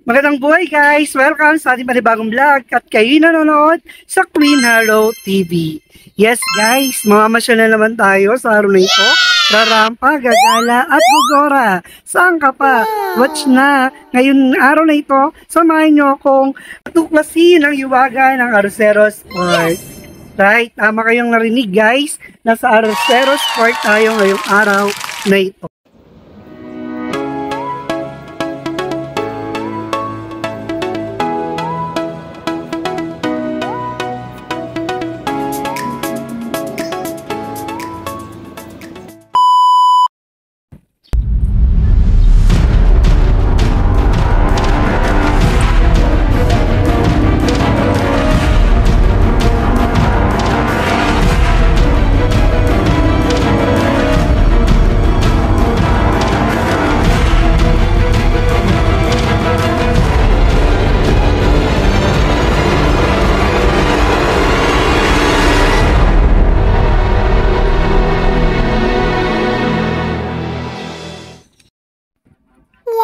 Magandang buhay guys! Welcome sa ating panibagong vlog at kayo nanonood sa Queen Hello TV. Yes guys, mamamasyal na naman tayo sa araw na ito. Rarampa, gagala at gugora. Saan ka pa? Watch na! Ngayon araw na ito, samahan nyo akong tuklasin ang iwaga ng Arrocero Sport. Right, tama kayong narinig guys. Nasa Arrocero Sport tayo ngayong araw na ito.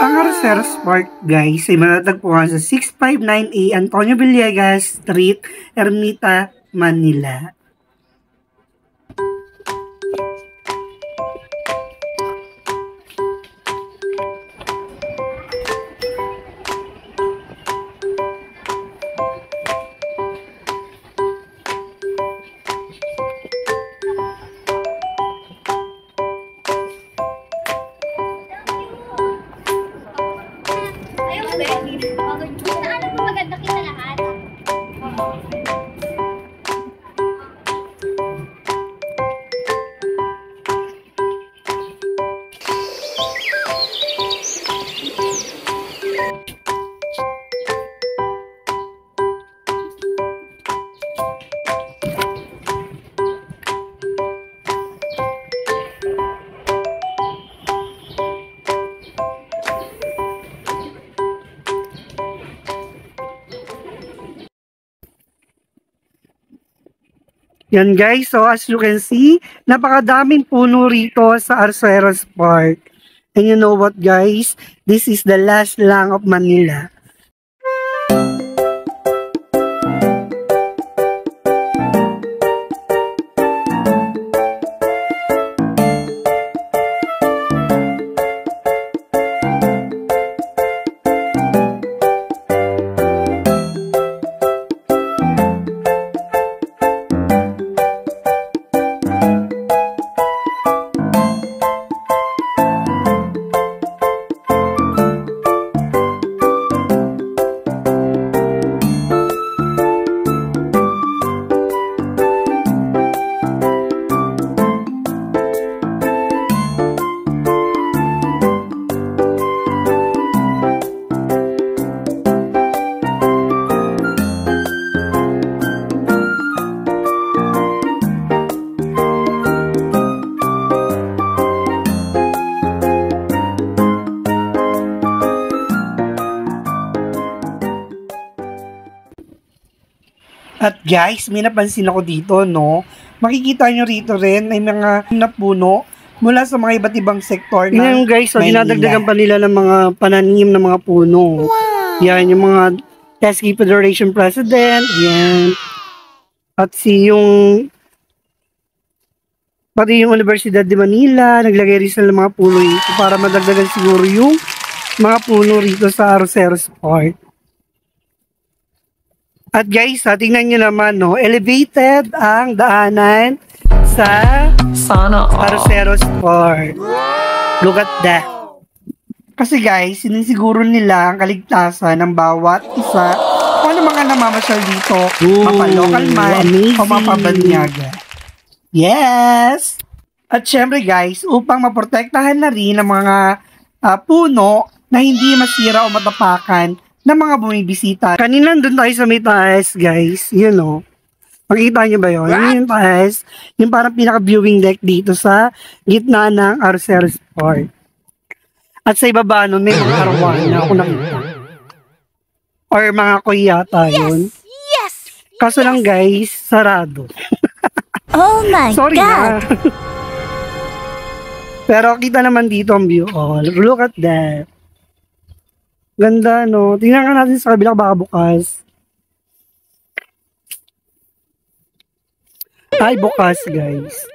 Ang Arrocero Sport guys ay matatagpuan sa 659A Antonio Villegas Street, Ermita, Manila. Yan guys, so as you can see, napakadaming puno rito sa Arrocero Sport. And you know what guys, this is the last lang of Manila. At guys, may napansin ako dito, no? Makikita nyo rito rin ay mga napuno mula sa mga iba't ibang sektor ng Yan guys, so dinadagdagan pa nila ng mga pananim ng mga puno. Wow. Yan, yung mga Pesky Federation President, yan. At pati yung Universidad de Manila, naglagay rin sila ng mga puno rito para madagdagan siguro yung mga puno rito sa Arrocero Sport. At guys, tingnan nyo naman, no, elevated ang daanan sa Arrocero Sport. Look at that. Kasi guys, sinisiguro nila ang kaligtasan ng bawat isa kung ano mga namamasyal dito, mapa-local man o mapabanyaga. Yes! At syempre guys, upang maprotektahan na rin ang mga puno na hindi masira o matapakan ng mga bumibisita. Kanina doon tayo sa may taas, guys. You know. Makikita nyo ba yun? Yun yung taas. Yung parang pinaka-viewing deck dito sa gitna ng Arrocero Sport. At sa ibaba nun, may mga arwan na ako nakita. Or mga koy yata yun. Yes! Kaso lang guys, sarado. Oh my Sorry God! na. Pero kita naman dito ang view. Oh, look at that. Ganda, no? Tingnan nga natin sa kabila baka bukas. Ay, bukas, guys.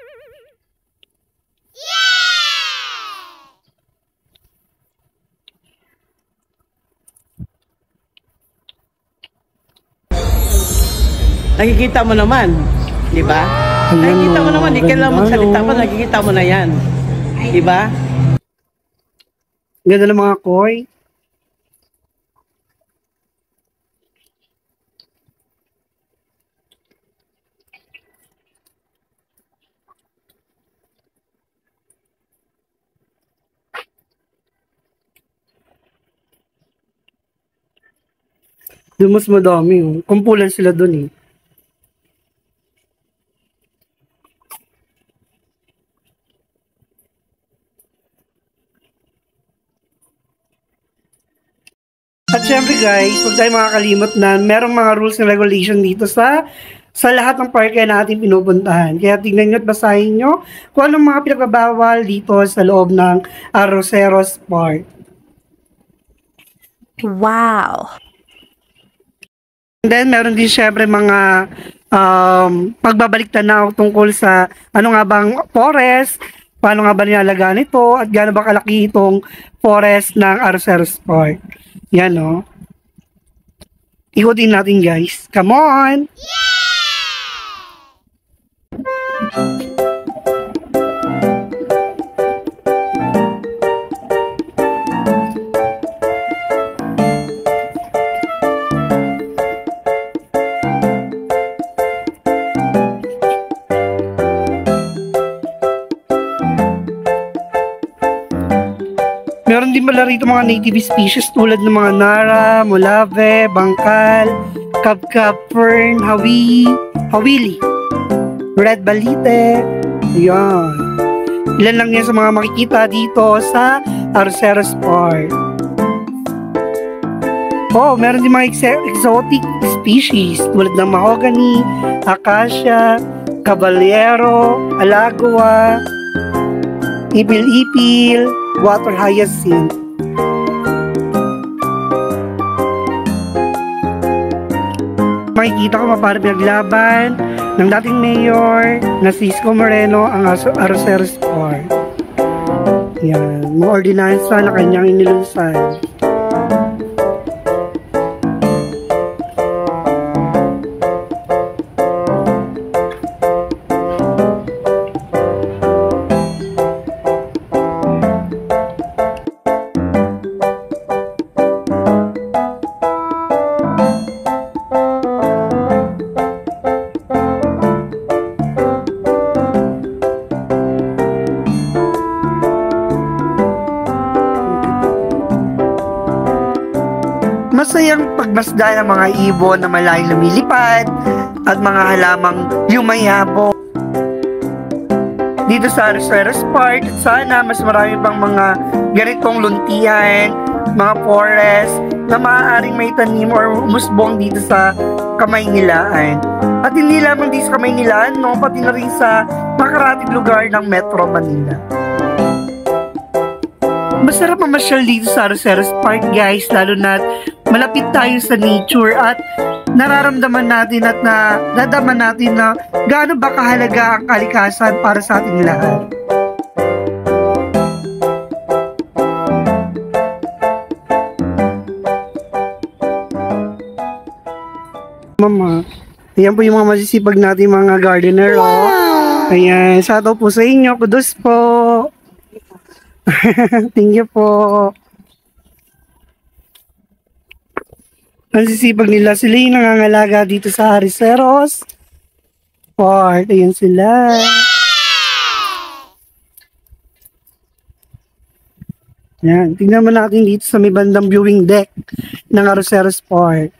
Nakikita mo naman, di ba? Nakikita mo naman, di kailangan magsalita pa, nakikita mo na yan. Di ba? Ganda ng mga koi. Doon mas madami, oh. Kumpulan sila doon, eh. At syempre guys, huwag tayo makakalimot na merong mga rules and regulation dito sa lahat ng parke natin pinupuntahan. Kaya tingnan nyo at basahin nyo kung anong mga pinagbabawal dito sa loob ng Arroceros Park. Wow. And then, meron din syempre mga pagbabalik tanaw tungkol sa ano nga bang forest, paano nga ba nilalagaan ito, at gaano ba kalaki itong forest ng Arroceros Park. Yan, no? Ikutin natin, guys. Come on! Meron din pala rito mga native species tulad ng mga nara, molave, bangkal, kabkab fern, hawili, red balite. Ayan. Ilan lang yan sa mga makikita dito sa Arroceros Park. Oh, meron din mga exotic species tulad ng mahogany, acacia, caballero, alagua, ipil-ipil, water hyacinth. Makikita ko para pinaglaban ng dating mayor na si Isko Moreno ang Arroceros Park. Yan, mga ordinansa na kanyang inilunsad. Masayang pagmasdan ng mga ibon na malayong lumilipad at mga halamang yumayabo dito sa Arroceros Park. At sana mas marami pang mga ganitong luntian, mga forest na maaaring may tanim or umusbong dito sa Kamaynilaan. At hindi lamang dito sa Kamaynilaan, no, pati na rin sa makarating lugar ng Metro Manila. Masarap mamasyal dito sa Arroceros Park, guys, lalo na malapit tayo sa nature at nararamdaman natin at nadama natin na gaano ba kahalaga ang kalikasan para sa ating lahat. Mama, ayan po yung mga masisipag natin mga gardener. Oh. Ayan, shoutout po sa inyo. Kudos po. Thank you po. Ang sisipag nila, sila yung nangangalaga dito sa Arroceros Park. Ayan sila. Yan, tingnan mo natin dito sa may bandang viewing deck ng Arroceros Park.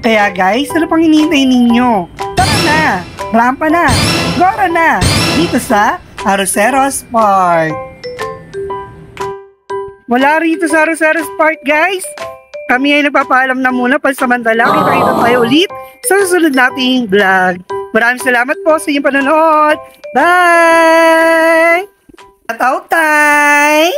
Kaya guys, ano pang hinihintay ninyo? Tara na! Rampa na! Gora na! Dito sa Arroceros Park. Wala rito sa Arroceros Park guys. Kami ay nagpapaalam na muna pansamantala. Kita-kita tayo ulit sa susunod nating vlog. Maraming salamat po sa inyong panonood. Bye! Shout out time!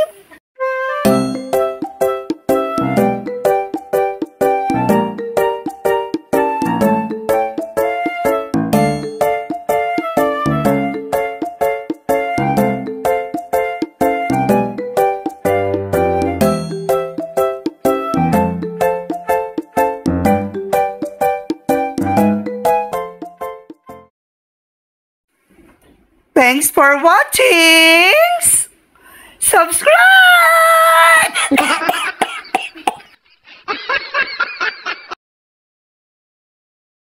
Thanks for watching! Subscribe!